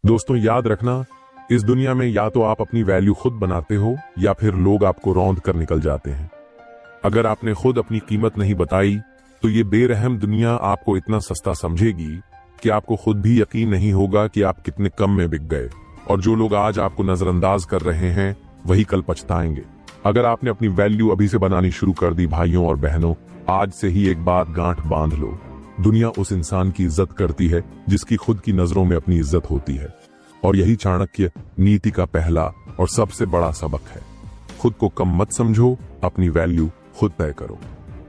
दोस्तों, याद रखना, इस दुनिया में या तो आप अपनी वैल्यू खुद बनाते हो या फिर लोग आपको रौंद कर निकल जाते हैं। अगर आपने खुद अपनी कीमत नहीं बताई तो ये बेरहम दुनिया आपको इतना सस्ता समझेगी कि आपको खुद भी यकीन नहीं होगा कि आप कितने कम में बिक गए। और जो लोग आज आपको नजरअंदाज कर रहे हैं वही कल पछताएंगे। अगर आपने अपनी वैल्यू अभी से बनानी शुरू कर दी भाइयों और बहनों, आज से ही एक बात गांठ बांध लो, दुनिया उस इंसान की इज्जत करती है जिसकी खुद की नजरों में अपनी इज्जत होती है। और यही चाणक्य नीति का पहला और सबसे बड़ा सबक है। खुद को कम मत समझो, अपनी वैल्यू खुद तय करो।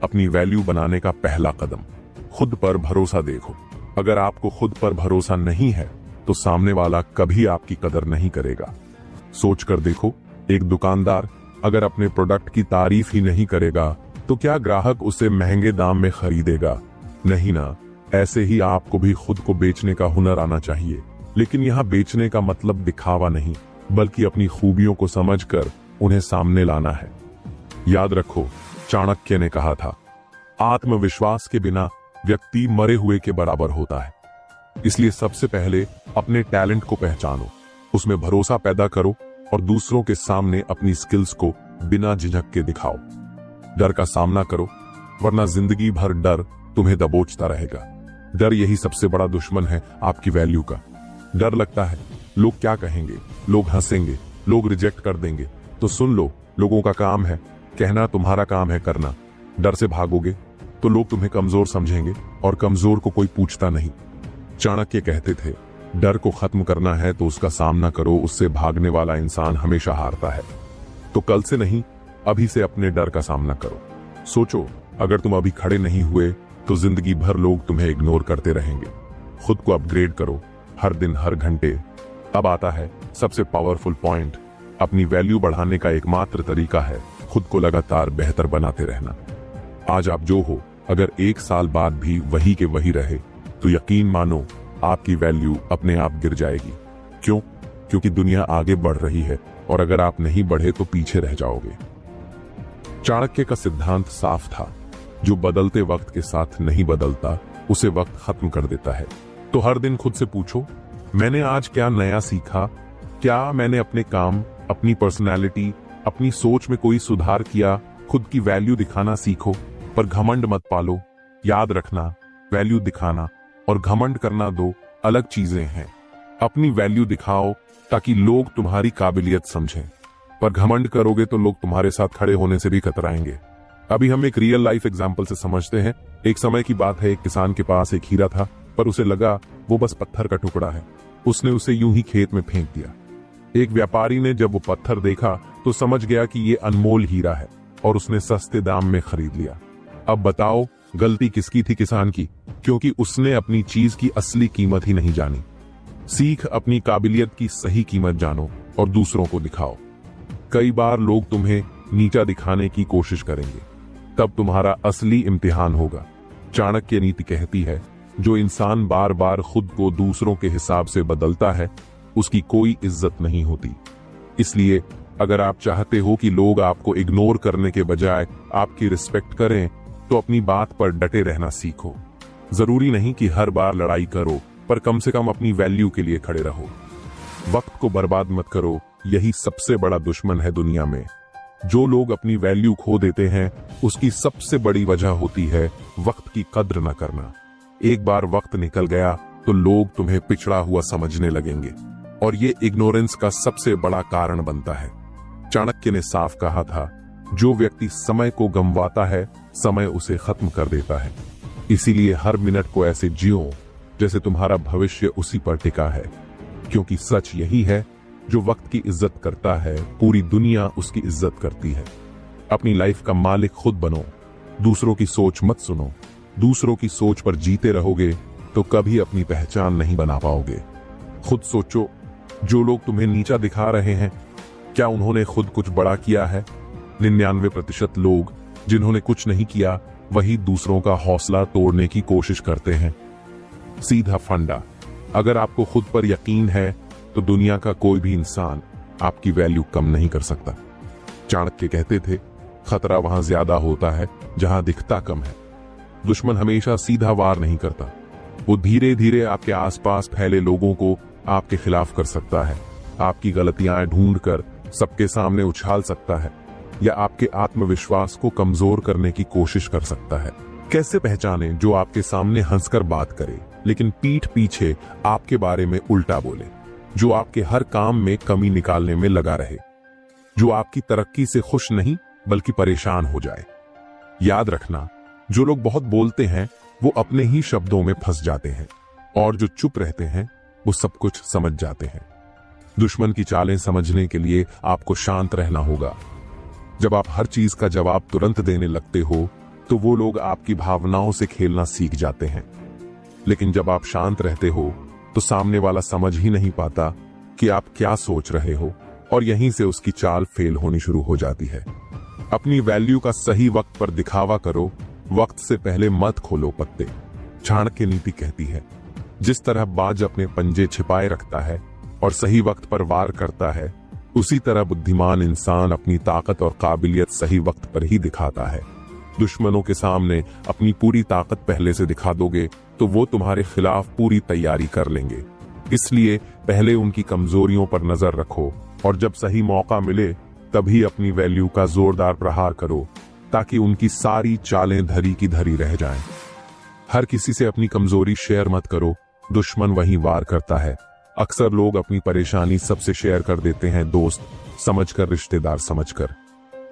अपनी वैल्यू बनाने का पहला कदम, खुद पर भरोसा देखो। अगर आपको खुद पर भरोसा नहीं है तो सामने वाला कभी आपकी कदर नहीं करेगा। सोच कर देखो, एक दुकानदार अगर अपने प्रोडक्ट की तारीफ ही नहीं करेगा तो क्या ग्राहक उसे महंगे दाम में खरीदेगा? नहीं ना। ऐसे ही आपको भी खुद को बेचने का हुनर आना चाहिए। लेकिन यहाँ बेचने का मतलब दिखावा नहीं, बल्कि अपनी खूबियों को समझकर उन्हें सामने लाना है। याद रखो, चाणक्य ने कहा था, आत्मविश्वास के बिना व्यक्ति मरे हुए के बराबर होता है। इसलिए सबसे पहले अपने टैलेंट को पहचानो, उसमें भरोसा पैदा करो और दूसरों के सामने अपनी स्किल्स को बिना झिझक के दिखाओ। डर का सामना करो, वरना जिंदगी भर डर तुम्हें दबोचता रहेगा। डर यही सबसे बड़ा दुश्मन है आपकी वैल्यू का। डर लगता है लोग क्या कहेंगे, लोग हंसेंगे, लोग रिजेक्ट कर देंगे। तो सुन लो, लोगों का काम है कहना, तुम्हारा काम है करना। डर से भागोगे तो लोग तुम्हें कमजोर समझेंगे और कमजोर को कोई पूछता नहीं। चाणक्य कहते थे, डर को खत्म करना है तो उसका सामना करो, उससे भागने वाला इंसान हमेशा हारता है। तो कल से नहीं, अभी से अपने डर का सामना करो। सोचो, अगर तुम अभी खड़े नहीं हुए तो जिंदगी भर लोग तुम्हें इग्नोर करते रहेंगे। खुद को अपग्रेड करो, हर दिन हर घंटे। अब आता है सबसे पावरफुल पॉइंट। अपनी वैल्यू बढ़ाने का एकमात्र तरीका है खुद को लगातार बेहतर बनाते रहना। आज आप जो हो, अगर 1 साल बाद भी वही के वही रहे तो यकीन मानो आपकी वैल्यू अपने आप गिर जाएगी। क्यों? क्योंकि दुनिया आगे बढ़ रही है और अगर आप नहीं बढ़े तो पीछे रह जाओगे। चाणक्य का सिद्धांत साफ था, जो बदलते वक्त के साथ नहीं बदलता उसे वक्त खत्म कर देता है। तो हर दिन खुद से पूछो, मैंने आज क्या नया सीखा? क्या मैंने अपने काम, अपनी पर्सनैलिटी, अपनी सोच में कोई सुधार किया? खुद की वैल्यू दिखाना सीखो, पर घमंड मत पालो। याद रखना, वैल्यू दिखाना और घमंड करना दो अलग चीजें हैं। अपनी वैल्यू दिखाओ ताकि लोग तुम्हारी काबिलियत समझें, पर घमंड करोगे तो लोग तुम्हारे साथ खड़े होने से भी कतराएंगे। अभी हम एक रियल लाइफ एग्जाम्पल से समझते हैं। एक समय की बात है, एक किसान के पास एक हीरा था, पर उसे लगा वो बस पत्थर का टुकड़ा है। उसने उसे यूं ही खेत में फेंक दिया। एक व्यापारी ने जब वो पत्थर देखा तो समझ गया कि ये अनमोल हीरा है और उसने सस्ते दाम में खरीद लिया। अब बताओ, गलती किसकी थी? किसान की, क्योंकि उसने अपनी चीज की असली कीमत ही नहीं जानी। सीख, अपनी काबिलियत की सही कीमत जानो और दूसरों को दिखाओ। कई बार लोग तुम्हें नीचा दिखाने की कोशिश करेंगे, तब तुम्हारा असली इम्तिहान होगा। चाणक्य नीति कहती है, जो इंसान बार बार खुद को दूसरों के हिसाब से बदलता है उसकी कोई इज्जत नहीं होती। इसलिए अगर आप चाहते हो कि लोग आपको इग्नोर करने के बजाय आपकी रिस्पेक्ट करें तो अपनी बात पर डटे रहना सीखो। जरूरी नहीं कि हर बार लड़ाई करो, पर कम से कम अपनी वैल्यू के लिए खड़े रहो। वक्त को बर्बाद मत करो, यही सबसे बड़ा दुश्मन है दुनिया में। जो लोग अपनी वैल्यू खो देते हैं उसकी सबसे बड़ी वजह होती है वक्त की कद्र न करना। एक बार वक्त निकल गया तो लोग तुम्हें पिछड़ा हुआ समझने लगेंगे और ये इग्नोरेंस का सबसे बड़ा कारण बनता है। चाणक्य ने साफ कहा था, जो व्यक्ति समय को गंवाता है समय उसे खत्म कर देता है। इसीलिए हर मिनट को ऐसे जियो जैसे तुम्हारा भविष्य उसी पर टिका है, क्योंकि सच यही है, जो वक्त की इज्जत करता है पूरी दुनिया उसकी इज्जत करती है। अपनी लाइफ का मालिक खुद बनो, दूसरों की सोच मत सुनो। दूसरों की सोच पर जीते रहोगे तो कभी अपनी पहचान नहीं बना पाओगे। खुद सोचो, जो लोग तुम्हें नीचा दिखा रहे हैं, क्या उन्होंने खुद कुछ बड़ा किया है? 99% लोग जिन्होंने कुछ नहीं किया वही दूसरों का हौसला तोड़ने की कोशिश करते हैं। सीधा फंडा, अगर आपको खुद पर यकीन है तो दुनिया का कोई भी इंसान आपकी वैल्यू कम नहीं कर सकता। चाणक्य कहते थे, खतरा वहां ज्यादा होता है जहां दिखता कम है। दुश्मन हमेशा सीधा वार नहीं करता, वो धीरे धीरे आपके आसपास फैले लोगों को आपके खिलाफ कर सकता है, आपकी गलतियां ढूंढकर सबके सामने उछाल सकता है, या आपके आत्मविश्वास को कमजोर करने की कोशिश कर सकता है। कैसे पहचाने जो आपके सामने हंसकर बात करे लेकिन पीठ पीछे आपके बारे में उल्टा बोले, जो आपके हर काम में कमी निकालने में लगा रहे, जो आपकी तरक्की से खुश नहीं बल्कि परेशान हो जाए। याद रखना, जो लोग बहुत बोलते हैं वो अपने ही शब्दों में फंस जाते हैं, और जो चुप रहते हैं वो सब कुछ समझ जाते हैं। दुश्मन की चालें समझने के लिए आपको शांत रहना होगा। जब आप हर चीज का जवाब तुरंत देने लगते हो तो वो लोग आपकी भावनाओं से खेलना सीख जाते हैं, लेकिन जब आप शांत रहते हो तो सामने वाला समझ ही नहीं पाता कि आप क्या सोच रहे हो, और यहीं से उसकी चाल फेल होनी शुरू हो जाती है। अपनी वैल्यू का सही वक्त पर दिखावा करो, वक्त से पहले मत खोलो पत्ते। चाणक्य नीति कहती है, जिस तरह बाज अपने पंजे छिपाए रखता है और सही वक्त पर वार करता है, उसी तरह बुद्धिमान इंसान अपनी ताकत और काबिलियत सही वक्त पर ही दिखाता है। दुश्मनों के सामने अपनी पूरी ताकत पहले से दिखा दोगे तो वो तुम्हारे खिलाफ पूरी तैयारी कर लेंगे। इसलिए पहले उनकी कमजोरियों पर नजर रखो, और जब सही मौका मिले तभी अपनी वैल्यू का जोरदार प्रहार करो, ताकि उनकी सारी चालें धरी की धरी रह जाएं। हर किसी से अपनी कमजोरी शेयर मत करो, दुश्मन वहीं वार करता है। अक्सर लोग अपनी परेशानी सबसे शेयर कर देते हैं, दोस्त समझकर, रिश्तेदार समझकर,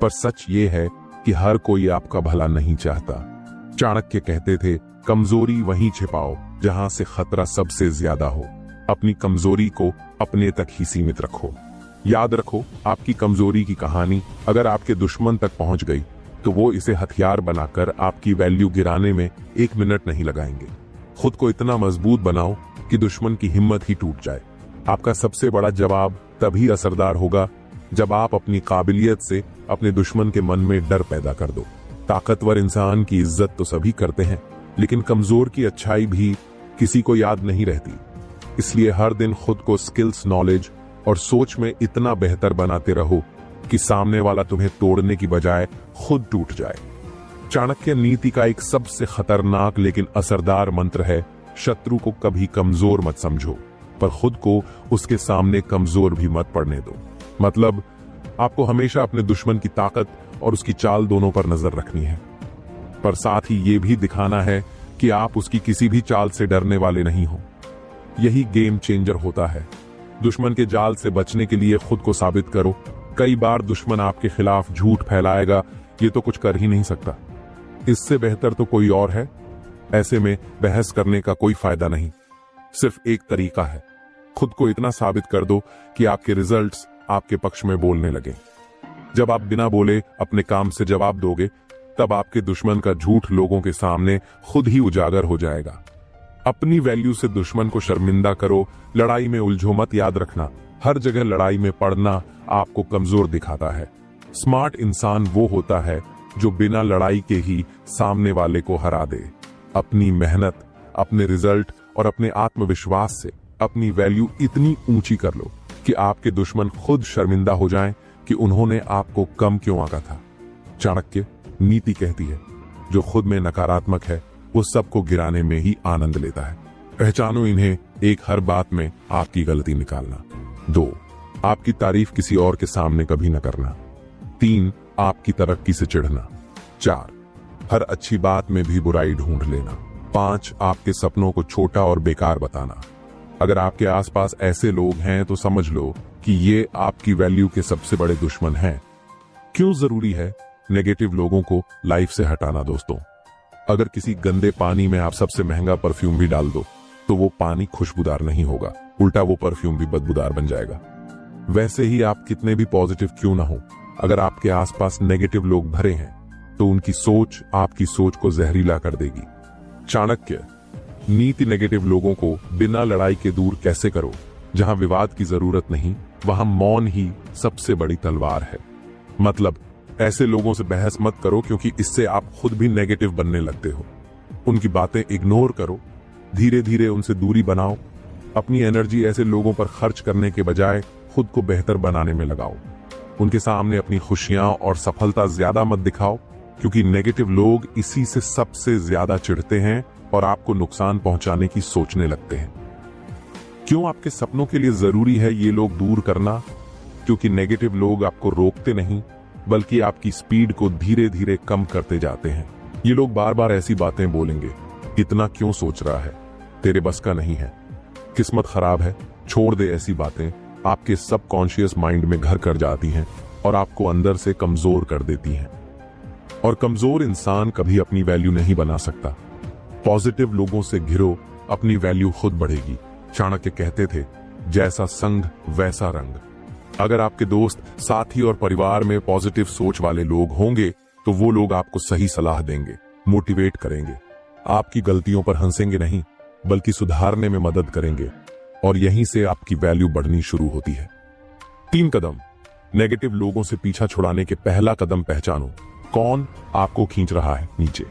पर सच ये है कि हर कोई आपका भला नहीं चाहता। चाणक्य कहते थे, कमजोरी वहीं छिपाओ जहां से खतरा सबसे ज्यादा हो। अपनी कमजोरी को अपने तक ही सीमित रखो। याद रखो, आपकी कमजोरी की कहानी अगर आपके दुश्मन तक पहुंच गई तो वो इसे हथियार बनाकर आपकी वैल्यू गिराने में 1 मिनट नहीं लगाएंगे। खुद को इतना मजबूत बनाओ कि दुश्मन की हिम्मत ही टूट जाए। आपका सबसे बड़ा जवाब तभी असरदार होगा जब आप अपनी काबिलियत से अपने दुश्मन के मन में डर पैदा कर दो। ताकतवर इंसान की इज्जत तो सभी करते हैं, लेकिन कमजोर की अच्छाई भी किसी को याद नहीं रहती। इसलिए हर दिन खुद को स्किल्स, नॉलेज और सोच में इतना बेहतर बनाते रहो कि सामने वाला तुम्हें तोड़ने की बजाय खुद टूट जाए। चाणक्य नीति का एक सबसे खतरनाक लेकिन असरदार मंत्र है, शत्रु को कभी कमजोर मत समझो, पर खुद को उसके सामने कमजोर भी मत पड़ने दो। मतलब आपको हमेशा अपने दुश्मन की ताकत और उसकी चाल दोनों पर नजर रखनी है, पर साथ ही ये भी दिखाना है कि आप उसकी किसी भी चाल से डरने वाले नहीं हो। यही गेम चेंजर होता है। दुश्मन के जाल से बचने के लिए खुद को साबित करो। कई बार दुश्मन आपके खिलाफ झूठ फैलाएगा, ये तो कुछ कर ही नहीं सकता, इससे बेहतर तो कोई और है। ऐसे में बहस करने का कोई फायदा नहीं। सिर्फ एक तरीका है, खुद को इतना साबित कर दो कि आपके रिजल्ट्स आपके पक्ष में बोलने लगे। जब आप बिना बोले अपने काम से जवाब दोगे, तब आपके दुश्मन का झूठ लोगों के सामने खुद ही उजागर हो जाएगा। अपनी वैल्यू से दुश्मन को शर्मिंदा करो, लड़ाई में उलझो मत। याद रखना, हर जगह लड़ाई में पड़ना आपको कमजोर दिखाता है। स्मार्ट इंसान वो होता है जो बिना लड़ाई के ही सामने वाले को हरा दे। अपनी मेहनत, अपने रिजल्ट और अपने आत्मविश्वास से अपनी वैल्यू इतनी ऊंची कर लो कि आपके दुश्मन खुद शर्मिंदा हो जाएं कि उन्होंने आपको कम क्यों आंका था। चाणक्य नीति कहती है, जो खुद में नकारात्मक है वो सबको गिराने में ही आनंद लेता है। पहचानो इन्हें। 1, हर बात में आपकी गलती निकालना। 2, आपकी तारीफ किसी और के सामने कभी न करना। 3, आपकी तरक्की से चिढ़ना। 4, हर अच्छी बात में भी बुराई ढूंढ लेना। 5, आपके सपनों को छोटा और बेकार बताना। अगर आपके आसपास ऐसे लोग हैं तो समझ लो कि ये आपकी वैल्यू के सबसे बड़े दुश्मन हैं। क्यों जरूरी है नेगेटिव लोगों को लाइफ से हटाना दोस्तों? अगर किसी गंदे पानी में आप सबसे महंगा परफ्यूम भी डाल दो तो वो पानी खुशबूदार नहीं होगा, उल्टा वो परफ्यूम भी बदबूदार बन जाएगा। वैसे ही आप कितने भी पॉजिटिव क्यों ना हो, अगर आपके आसपास नेगेटिव लोग भरे हैं तो उनकी सोच आपकी सोच को जहरीला कर देगी। चाणक्य नीति नेगेटिव लोगों को बिना लड़ाई के दूर कैसे करो। जहां विवाद की जरूरत नहीं वहां मौन ही सबसे बड़ी तलवार है। मतलब ऐसे लोगों से बहस मत करो, क्योंकि इससे आप खुद भी नेगेटिव बनने लगते हो। उनकी बातें इग्नोर करो, धीरे धीरे उनसे दूरी बनाओ। अपनी एनर्जी ऐसे लोगों पर खर्च करने के बजाय खुद को बेहतर बनाने में लगाओ। उनके सामने अपनी खुशियां और सफलता ज्यादा मत दिखाओ, क्योंकि नेगेटिव लोग इसी से सबसे ज्यादा चिढ़ते हैं और आपको नुकसान पहुंचाने की सोचने लगते हैं। क्यों आपके सपनों के लिए जरूरी है ये लोग दूर करना? क्योंकि नेगेटिव लोग आपको रोकते नहीं, बल्कि आपकी स्पीड को धीरे धीरे कम करते जाते हैं। ये लोग बार बार ऐसी बातें बोलेंगे, इतना क्यों सोच रहा है, तेरे बस का नहीं है, किस्मत खराब है, छोड़ दे। ऐसी बातें आपके सबकॉन्शियस माइंड में घर कर जाती हैं और आपको अंदर से कमजोर कर देती हैं। और कमजोर इंसान कभी अपनी वैल्यू नहीं बना सकता। पॉजिटिव लोगों से घिरो, अपनी वैल्यू खुद बढ़ेगी। चाणक्य कहते थे, जैसा संग वैसा रंग। अगर आपके दोस्त, साथी और परिवार में पॉजिटिव सोच वाले लोग होंगे तो वो लोग आपको सही सलाह देंगे, मोटिवेट करेंगे, आपकी गलतियों पर हंसेंगे नहीं बल्कि सुधारने में मदद करेंगे, और यहीं से आपकी वैल्यू बढ़नी शुरू होती है। 3 कदम नेगेटिव लोगों से पीछा छुड़ाने के। पहला कदम, पहचानो कौन आपको खींच रहा है नीचे।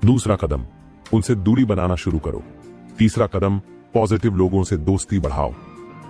दूसरा कदम, उनसे दूरी बनाना शुरू करो। तीसरा कदम, पॉजिटिव लोगों से दोस्ती बढ़ाओ,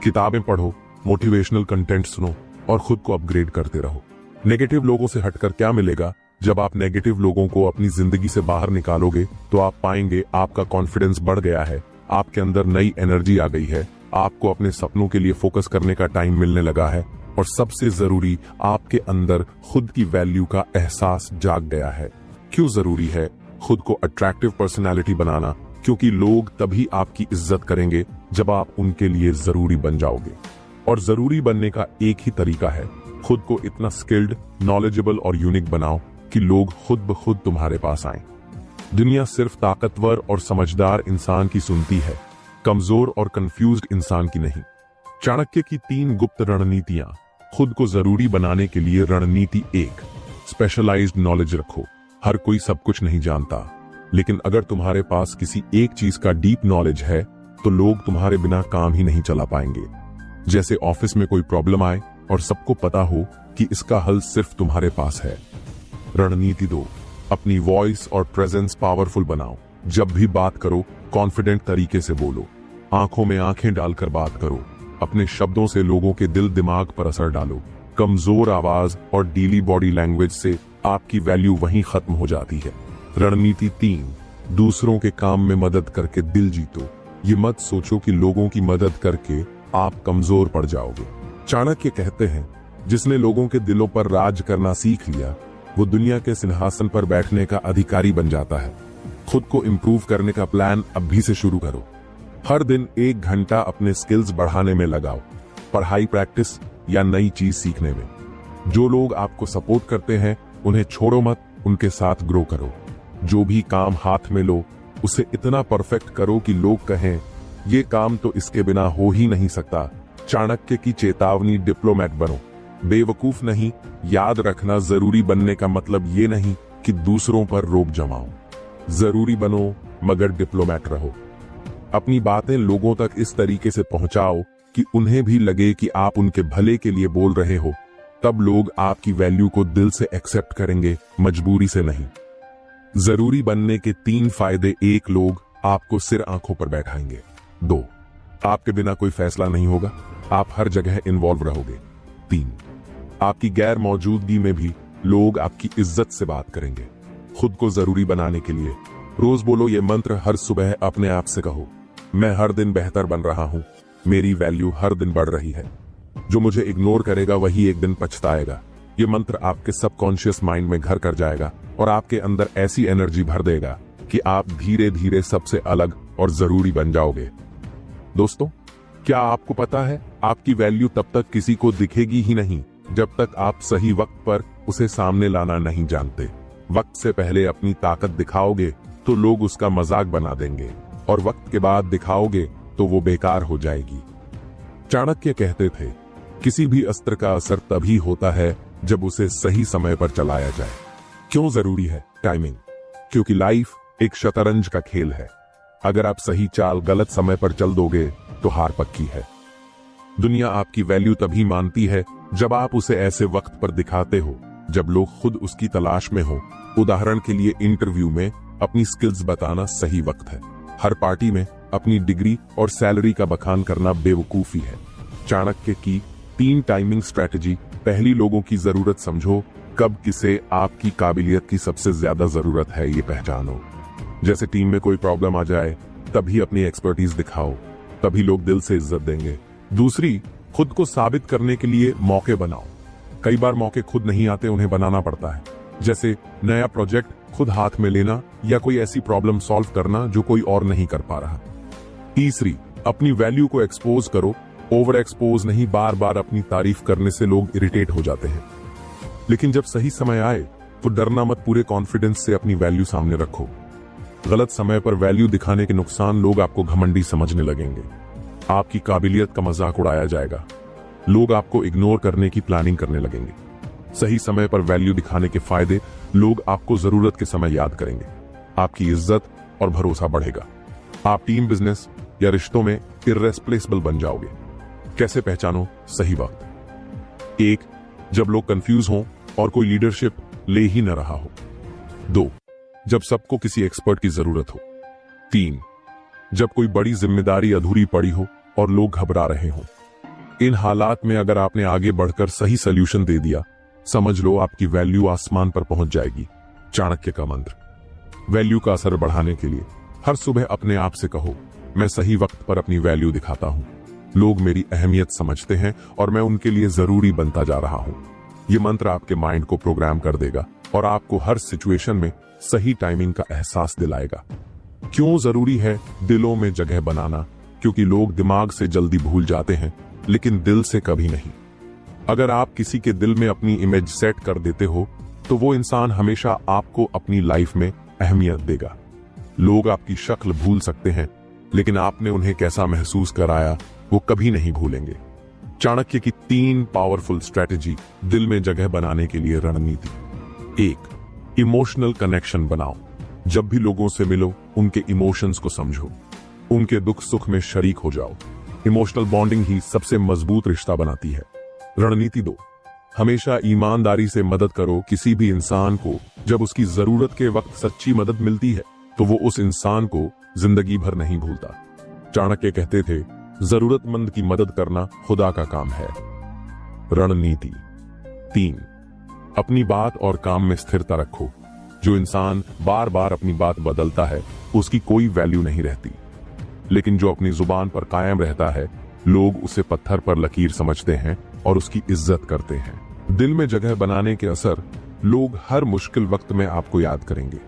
किताबें पढ़ो, मोटिवेशनल कंटेंट सुनो और खुद को अपग्रेड करते रहो। नेगेटिव लोगों से हटकर क्या मिलेगा? जब आप नेगेटिव लोगों को अपनी जिंदगी से बाहर निकालोगे तो आप पाएंगे आपका कॉन्फिडेंस बढ़ गया है, आपके अंदर नई एनर्जी आ गई है, आपको अपने सपनों के लिए फोकस करने का टाइम मिलने लगा है, और सबसे जरूरी, आपके अंदर खुद की वैल्यू का एहसास जाग गया है। क्यों जरूरी है खुद को अट्रैक्टिव पर्सनालिटी बनाना? क्योंकि लोग तभी आपकी इज्जत करेंगे जब आप उनके लिए जरूरी बन जाओगे। और जरूरी बनने का एक ही तरीका है, खुद को इतना स्किल्ड, नॉलेजेबल और यूनिक बनाओ कि लोग खुद ब खुद तुम्हारे पास आएं। दुनिया सिर्फ ताकतवर और समझदार इंसान की सुनती है, कमजोर और कंफ्यूज्ड इंसान की नहीं। चाणक्य की 3 गुप्त रणनीतियां। खुद को जरूरी बनाने के लिए रणनीति 1, स्पेशलाइज्ड नॉलेज रखो। हर कोई सब कुछ नहीं जानता, लेकिन अगर तुम्हारे पास किसी एक चीज का डीप नॉलेज है तो लोग तुम्हारे बिना काम ही नहीं चला पाएंगे। जैसे ऑफिस में कोई प्रॉब्लम आए और सबको पता हो कि इसका हल सिर्फ तुम्हारे पास है। रणनीति 2, अपनी वॉइस और प्रेजेंस पावरफुल बनाओ। जब भी बात करो, कॉन्फिडेंट तरीके से बोलो, आंखों में आंखें डालकर बात करो, अपने शब्दों से लोगों के दिल दिमाग पर असर डालो। कमजोर आवाज और डीली बॉडी लैंग्वेज से आपकी वैल्यू वहीं खत्म हो जाती है। रणनीति 3, दूसरों के काम में मदद करके दिल जीतो। ये मत सोचो कि लोगों की मदद करके आप कमजोर पड़ जाओगे। चाणक्य कहते हैं, जिसने लोगों के दिलों पर राज करना सीख लिया वो दुनिया के सिंहासन पर बैठने का अधिकारी बन जाता है। खुद को इम्प्रूव करने का प्लान अभी से शुरू करो। हर दिन 1 घंटा अपने स्किल्स बढ़ाने में लगाओ, पढ़ाई, प्रैक्टिस या नई चीज सीखने में। जो लोग आपको सपोर्ट करते हैं उन्हें छोड़ो मत, उनके साथ ग्रो करो। जो भी काम हाथ में लो उसे इतना परफेक्ट करो कि लोग कहें, ये काम तो इसके बिना हो ही नहीं सकता। चाणक्य की चेतावनी, डिप्लोमेट बनो, बेवकूफ नहीं। याद रखना, जरूरी बनने का मतलब ये नहीं कि दूसरों पर रोब जमाओ। जरूरी बनो मगर डिप्लोमेट रहो। अपनी बातें लोगों तक इस तरीके से पहुंचाओ कि उन्हें भी लगे कि आप उनके भले के लिए बोल रहे हो। तब लोग आपकी वैल्यू को दिल से एक्सेप्ट करेंगे, मजबूरी से नहीं। जरूरी बनने के 3 फायदे। 1, लोग आपको सिर आंखों पर बैठाएंगे। 2, आपके बिना कोई फैसला नहीं होगा, आप हर जगह इन्वॉल्व रहोगे। 3, आपकी गैर मौजूदगी में भी लोग आपकी इज्जत से बात करेंगे। खुद को जरूरी बनाने के लिए रोज बोलो ये मंत्र। हर सुबह अपने आप से कहो, मैं हर दिन बेहतर बन रहा हूं, मेरी वैल्यू हर दिन बढ़ रही है। जो मुझे इग्नोर करेगा वही एक दिन पछताएगा। ये मंत्र आपके सबकॉन्शियस माइंड में घर कर जाएगा और आपके अंदर ऐसी एनर्जी भर देगा कि आप धीरे धीरे सबसे अलग और जरूरी बन जाओगे। दोस्तों, क्या आपको पता है, आपकी वैल्यू तब तक किसी को दिखेगी ही नहीं जब तक आप सही वक्त पर उसे सामने लाना नहीं जानते। वक्त से पहले अपनी ताकत दिखाओगे तो लोग उसका मजाक बना देंगे, और वक्त के बाद दिखाओगे तो वो बेकार हो जाएगी। चाणक्य कहते थे, किसी भी अस्त्र का असर तभी होता है जब उसे सही समय पर चलाया जाए। क्यों जरूरी है टाइमिंग? क्योंकि लाइफ एक शतरंज का खेल है। अगर आप सही चाल गलत समय पर चल दोगे तो हार पक्की है। दुनिया आपकी वैल्यू तभी मानती है जब आप उसे ऐसे वक्त पर दिखाते हो जब लोग खुद उसकी तलाश में हो। उदाहरण के लिए, इंटरव्यू में अपनी स्किल्स बताना सही वक्त है। हर पार्टी में अपनी डिग्री और सैलरी का बखान करना बेवकूफी है। चाणक्य की 3 टाइमिंग स्ट्रेटजी। पहली, लोगों की जरूरत समझो। कब किसे आपकी काबिलियत की सबसे ज्यादा जरूरत है ये पहचानो। जैसे टीम में कोई प्रॉब्लम आ जाए तभी अपनी एक्सपर्टीज दिखाओ, तभी लोग दिल से इज्जत देंगे। दूसरी, खुद को साबित करने के लिए मौके बनाओ। कई बार मौके खुद नहीं आते, उन्हें बनाना पड़ता है। जैसे नया प्रोजेक्ट खुद हाथ में लेना या कोई ऐसी प्रॉब्लम सॉल्व करना जो कोई और नहीं कर पा रहा। तीसरी, अपनी वैल्यू को एक्सपोज करो। ओवर एक्सपोज नहीं, बार बार अपनी तारीफ करने से लोग इरिटेट हो जाते हैं। लेकिन जब सही समय आए तो डरना मत, पूरे कॉन्फिडेंस से अपनी वैल्यू सामने रखो। गलत समय पर वैल्यू दिखाने के नुकसान, लोग आपको घमंडी समझने लगेंगे, आपकी काबिलियत का मजाक उड़ाया जाएगा, लोग आपको इग्नोर करने की प्लानिंग करने लगेंगे। सही समय पर वैल्यू दिखाने के फायदे, लोग आपको जरूरत के समय याद करेंगे, आपकी इज्जत और भरोसा बढ़ेगा, आप टीम, बिजनेस या रिश्तों में इर्रेस्प्लेसेबल बन जाओगे। कैसे पहचानो सही वक्त? 1, जब लोग कंफ्यूज हों और कोई लीडरशिप ले ही न रहा हो। 2, जब सबको किसी एक्सपर्ट की जरूरत हो। 3, जब कोई बड़ी जिम्मेदारी अधूरी पड़ी हो और लोग घबरा रहे हों। इन हालात में अगर आपने आगे बढ़कर सही सॉल्यूशन दे दिया, समझ लो आपकी वैल्यू आसमान पर पहुंच जाएगी। चाणक्य का मंत्र। वैल्यू का असर बढ़ाने के लिए हर सुबह अपने आप से कहो, मैं सही वक्त पर अपनी वैल्यू दिखाता हूं, लोग मेरी अहमियत समझते हैं और मैं उनके लिए जरूरी बनता जा रहा हूं। यह मंत्र आपके माइंड को प्रोग्राम कर देगा और आपको हर सिचुएशन में सही टाइमिंग का एहसास दिलाएगा। क्यों जरूरी है दिलों में जगह बनाना? क्योंकि लोग दिमाग से जल्दी भूल जाते हैं, लेकिन दिल से कभी नहीं। अगर आप किसी के दिल में अपनी इमेज सेट कर देते हो, तो वो इंसान हमेशा आपको अपनी लाइफ में अहमियत देगा। लोग आपकी शक्ल भूल सकते हैं, लेकिन आपने उन्हें कैसा महसूस कराया वो कभी नहीं भूलेंगे। चाणक्य की 3 पावरफुल स्ट्रेटेजी दिल में जगह बनाने के लिए रणनीति। 1, इमोशनल कनेक्शन बनाओ। जब भी लोगों से मिलो, उनके इमोशंस को समझो, उनके दुख सुख में शरीक हो जाओ। इमोशनल बॉन्डिंग ही सबसे मजबूत रिश्ता बनाती है। रणनीति 2, हमेशा ईमानदारी से मदद करो। किसी भी इंसान को जब उसकी जरूरत के वक्त सच्ची मदद मिलती है, तो वो उस इंसान को जिंदगी भर नहीं भूलता। चाणक्य कहते थे, जरूरतमंद की मदद करना खुदा का काम है। रणनीति 3, अपनी बात और काम में स्थिरता रखो। जो इंसान बार बार अपनी बात बदलता है, उसकी कोई वैल्यू नहीं रहती। लेकिन जो अपनी जुबान पर कायम रहता है, लोग उसे पत्थर पर लकीर समझते हैं और उसकी इज्जत करते हैं। दिल में जगह बनाने के असर, लोग हर मुश्किल वक्त में आपको याद करेंगे।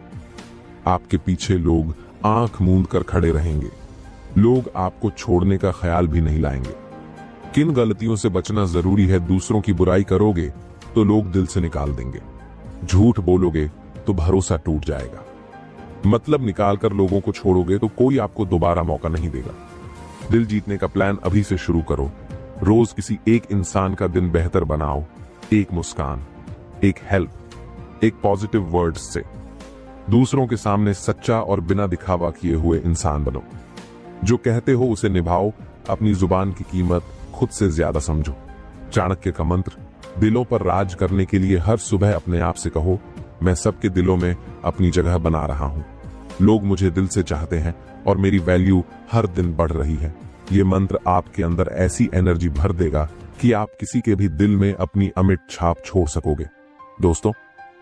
आपके पीछे लोग आंख मूंद कर खड़े रहेंगे। लोग आपको छोड़ने का ख्याल भी नहीं लाएंगे। किन गलतियों से बचना जरूरी है? दूसरों की बुराई करोगे तो लोग दिल से निकाल देंगे। झूठ बोलोगे तो भरोसा टूट जाएगा। मतलब निकालकर लोगों को छोड़ोगे तो कोई आपको दोबारा मौका नहीं देगा। दिल जीतने का प्लान अभी से शुरू करो। रोज किसी एक इंसान का दिन बेहतर बनाओ। एक मुस्कान, एक हेल्प, एक पॉजिटिव वर्ड्स से। दूसरों के सामने सच्चा और बिना दिखावा किए हुए इंसान बनो। जो कहते हो उसे निभाओ। अपनी जुबान की कीमत खुद से ज्यादा समझो। चाणक्य का मंत्र। दिलों पर राज करने के लिए हर सुबह अपने आप से कहो, मैं सबके दिलों में अपनी जगह बना रहा हूं। लोग मुझे दिल से चाहते हैं और मेरी वैल्यू हर दिन बढ़ रही है। ये मंत्र आपके अंदर ऐसी एनर्जी भर देगा कि आप किसी के भी दिल में अपनी अमिट छाप छोड़ सकोगे। दोस्तों,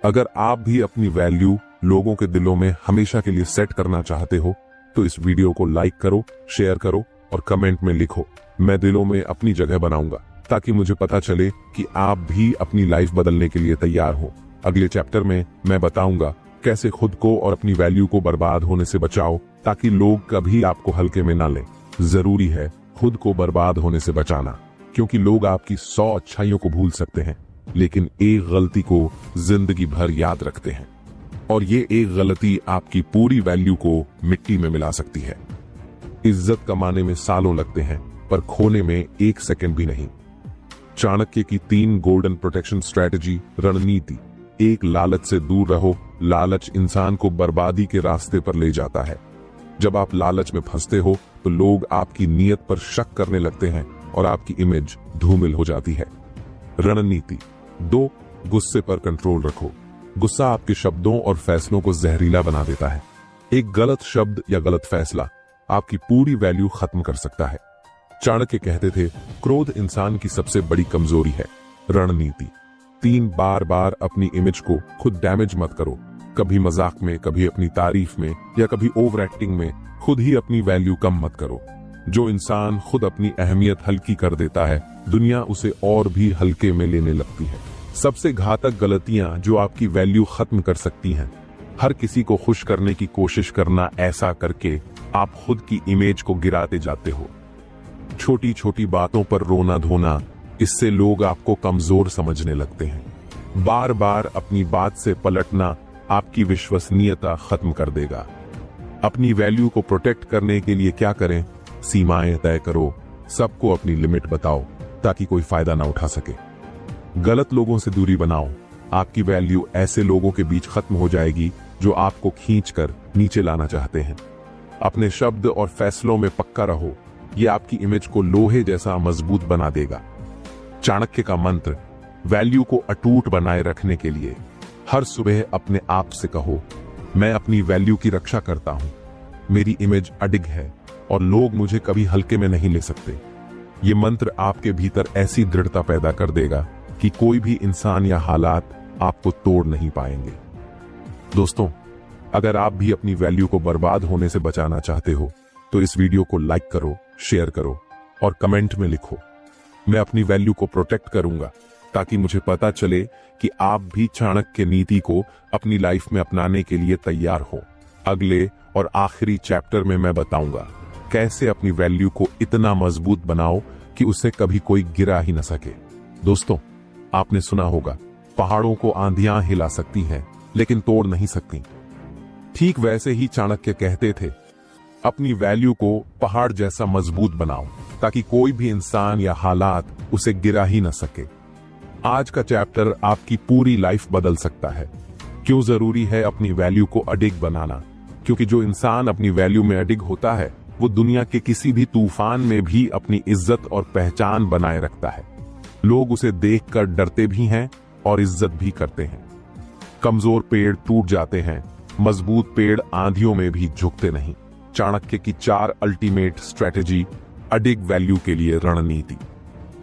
अगर आप भी अपनी वैल्यू लोगों के दिलों में हमेशा के लिए सेट करना चाहते हो, तो इस वीडियो को लाइक करो, शेयर करो और कमेंट में लिखो, मैं दिलों में अपनी जगह बनाऊंगा, ताकि मुझे पता चले कि आप भी अपनी लाइफ बदलने के लिए तैयार हो। अगले चैप्टर में मैं बताऊंगा कैसे खुद को और अपनी वैल्यू को बर्बाद होने से बचाओ, ताकि लोग कभी आपको हल्के में ना लें। जरूरी है खुद को बर्बाद होने से बचाना, क्योंकि लोग आपकी 100 अच्छाइयों को भूल सकते हैं, लेकिन एक गलती को जिंदगी भर याद रखते हैं, और ये एक गलती आपकी पूरी वैल्यू को मिट्टी में मिला सकती है। इज्जत कमाने में सालों लगते हैं, पर खोने में 1 सेकंड भी नहीं। चाणक्य की 3 गोल्डन प्रोटेक्शन स्ट्रेटजी। रणनीति 1, लालच से दूर रहो। लालच इंसान को बर्बादी के रास्ते पर ले जाता है। जब आप लालच में फंसते हो तो लोग आपकी नीयत पर शक करने लगते हैं और आपकी इमेज धूमिल हो जाती है। रणनीति 2, गुस्से पर कंट्रोल रखो। गुस्सा आपके शब्दों और फैसलों को जहरीला बना देता है। एक गलत शब्द या गलत फैसला आपकी पूरी वैल्यू खत्म कर सकता है। चाणक्य कहते थे, क्रोध इंसान की सबसे बड़ी कमजोरी है। रणनीति 3, बार बार अपनी इमेज को खुद डैमेज मत करो। कभी मजाक में, कभी अपनी तारीफ में या कभी ओवर एक्टिंग में खुद ही अपनी वैल्यू कम मत करो। जो इंसान खुद अपनी अहमियत हल्की कर देता है, दुनिया उसे और भी हल्के में लेने लगती है। सबसे घातक गलतियां जो आपकी वैल्यू खत्म कर सकती हैं। हर किसी को खुश करने की कोशिश करना, ऐसा करके आप खुद की इमेज को गिराते जाते हो। छोटी छोटी बातों पर रोना धोना, इससे लोग आपको कमजोर समझने लगते हैं। बार बार अपनी बात से पलटना आपकी विश्वसनीयता खत्म कर देगा। अपनी वैल्यू को प्रोटेक्ट करने के लिए क्या करें? सीमाएं तय करो, सबको अपनी लिमिट बताओ ताकि कोई फायदा ना उठा सके। गलत लोगों से दूरी बनाओ। आपकी वैल्यू ऐसे लोगों के बीच खत्म हो जाएगी जो आपको खींचकर नीचे लाना चाहते हैं। अपने शब्द और फैसलों में पक्का रहो, यह आपकी इमेज को लोहे जैसा मजबूत बना देगा। चाणक्य का मंत्र, वैल्यू को अटूट बनाए रखने के लिए हर सुबह अपने आप से कहो, मैं अपनी वैल्यू की रक्षा करता हूं, मेरी इमेज अडिग है और लोग मुझे कभी हल्के में नहीं ले सकते। ये मंत्र आपके भीतर ऐसी दृढ़ता पैदा कर देगा कि कोई भी इंसान या हालात आपको तोड़ नहीं पाएंगे। दोस्तों, अगर आप भी अपनी वैल्यू को बर्बाद होने से बचाना चाहते हो तो इस वीडियो को लाइक करो, शेयर करो और कमेंट में लिखो, मैं अपनी वैल्यू को प्रोटेक्ट करूंगा, ताकि मुझे पता चले कि आप भी चाणक्य नीति को अपनी लाइफ में अपनाने के लिए तैयार हो। अगले और आखिरी चैप्टर में मैं बताऊंगा कैसे अपनी वैल्यू को इतना मजबूत बनाओ कि उसे कभी कोई गिरा ही न सके। दोस्तों, आपने सुना होगा, पहाड़ों को आंधियां हिला सकती हैं लेकिन तोड़ नहीं सकती। ठीक वैसे ही चाणक्य कहते थे, अपनी वैल्यू को पहाड़ जैसा मजबूत बनाओ ताकि कोई भी इंसान या हालात उसे गिरा ही न सके। आज का चैप्टर आपकी पूरी लाइफ बदल सकता है। क्यों जरूरी है अपनी वैल्यू को अडिग बनाना? क्योंकि जो इंसान अपनी वैल्यू में अडिग होता है वो दुनिया के किसी भी तूफान में भी अपनी इज्जत और पहचान बनाए रखता है। लोग उसे देखकर डरते भी हैं और इज्जत भी करते हैं। कमजोर पेड़ टूट जाते हैं, मजबूत पेड़ आंधियों में भी झुकते नहीं। चाणक्य की 4 अल्टीमेट स्ट्रेटेजी अडिग वैल्यू के लिए रणनीति।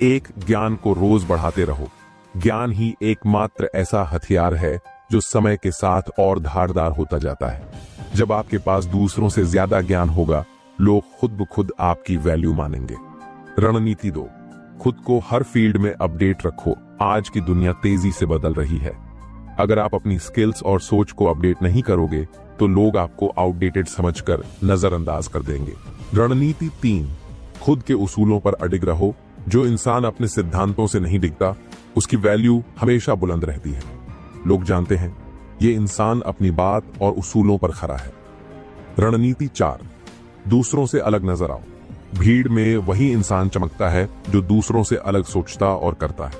1. ज्ञान को रोज बढ़ाते रहो। ज्ञान ही एकमात्र ऐसा हथियार है जो समय के साथ और धारदार होता जाता है। जब आपके पास दूसरों से ज्यादा ज्ञान होगा, लोग खुद ब खुद आपकी वैल्यू मानेंगे। रणनीति 2. खुद को हर फील्ड में अपडेट रखो। आज की दुनिया तेजी से बदल रही है। अगर आप अपनी स्किल्स और सोच को अपडेट नहीं करोगे तो लोग आपको आउटडेटेड समझकर नजरअंदाज कर देंगे। रणनीति 3. खुद के उसूलों पर अडिग रहो। जो इंसान अपने सिद्धांतों से नहीं डिगता, उसकी वैल्यू हमेशा बुलंद रहती है। लोग जानते हैं ये इंसान अपनी बात और उसूलों पर खरा है। रणनीति 4. दूसरों से अलग नजर आओ। भीड़ में वही इंसान चमकता है जो दूसरों से अलग सोचता और करता है।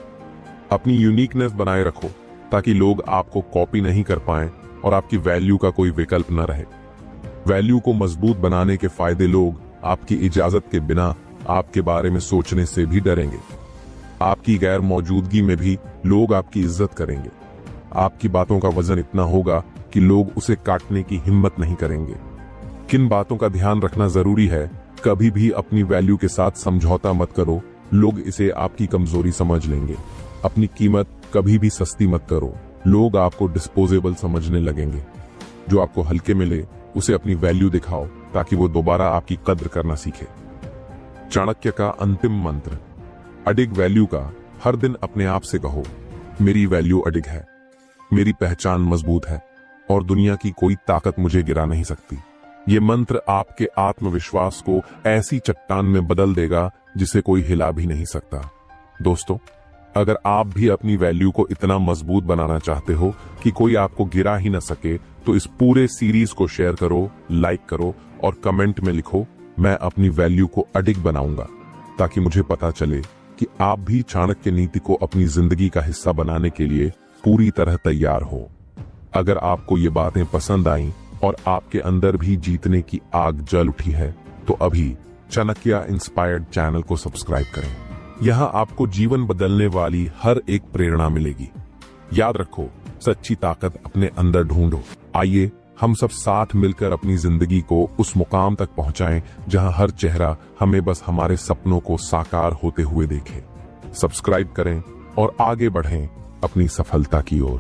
अपनी यूनिकनेस बनाए रखो ताकि लोग आपको कॉपी नहीं कर पाएं और आपकी वैल्यू का कोई विकल्प न रहे। वैल्यू को मजबूत बनाने के फायदे लोग आपकी इजाजत के बिना आपके बारे में सोचने से भी डरेंगे। आपकी गैर मौजूदगी में भी लोग आपकी इज्जत करेंगे। आपकी बातों का वजन इतना होगा कि लोग उसे काटने की हिम्मत नहीं करेंगे। किन बातों का ध्यान रखना जरूरी है? कभी भी अपनी वैल्यू के साथ समझौता मत करो, लोग इसे आपकी कमजोरी समझ लेंगे। अपनी कीमत कभी भी सस्ती मत करो, लोग आपको डिस्पोजेबल समझने लगेंगे। जो आपको हल्के मिले उसे अपनी वैल्यू दिखाओ ताकि वो दोबारा आपकी कद्र करना सीखे। चाणक्य का अंतिम मंत्र, अडिग वैल्यू का हर दिन अपने आप से कहो, मेरी वैल्यू अडिग है, मेरी पहचान मजबूत है और दुनिया की कोई ताकत मुझे गिरा नहीं सकती। ये मंत्र आपके आत्मविश्वास को ऐसी चट्टान में बदल देगा जिसे कोई हिला भी नहीं सकता। दोस्तों, अगर आप भी अपनी वैल्यू को इतना मजबूत बनाना चाहते हो कि कोई आपको गिरा ही न सके, तो इस पूरे सीरीज को शेयर करो, लाइक करो और कमेंट में लिखो, मैं अपनी वैल्यू को अडिग बनाऊंगा, ताकि मुझे पता चले कि आप भी चाणक्य नीति को अपनी जिंदगी का हिस्सा बनाने के लिए पूरी तरह तैयार हो। अगर आपको ये बातें पसंद आईं और आपके अंदर भी जीतने की आग जल उठी है, तो अभी चाणक्य इंस्पायर्ड चैनल को सब्सक्राइब करें। यहाँ आपको जीवन बदलने वाली हर एक प्रेरणा मिलेगी। याद रखो, सच्ची ताकत अपने अंदर ढूंढो। आइए हम सब साथ मिलकर अपनी जिंदगी को उस मुकाम तक पहुंचाएं जहां हर चेहरा हमें बस हमारे सपनों को साकार होते हुए देखे। सब्सक्राइब करें और आगे बढ़ें अपनी सफलता की ओर।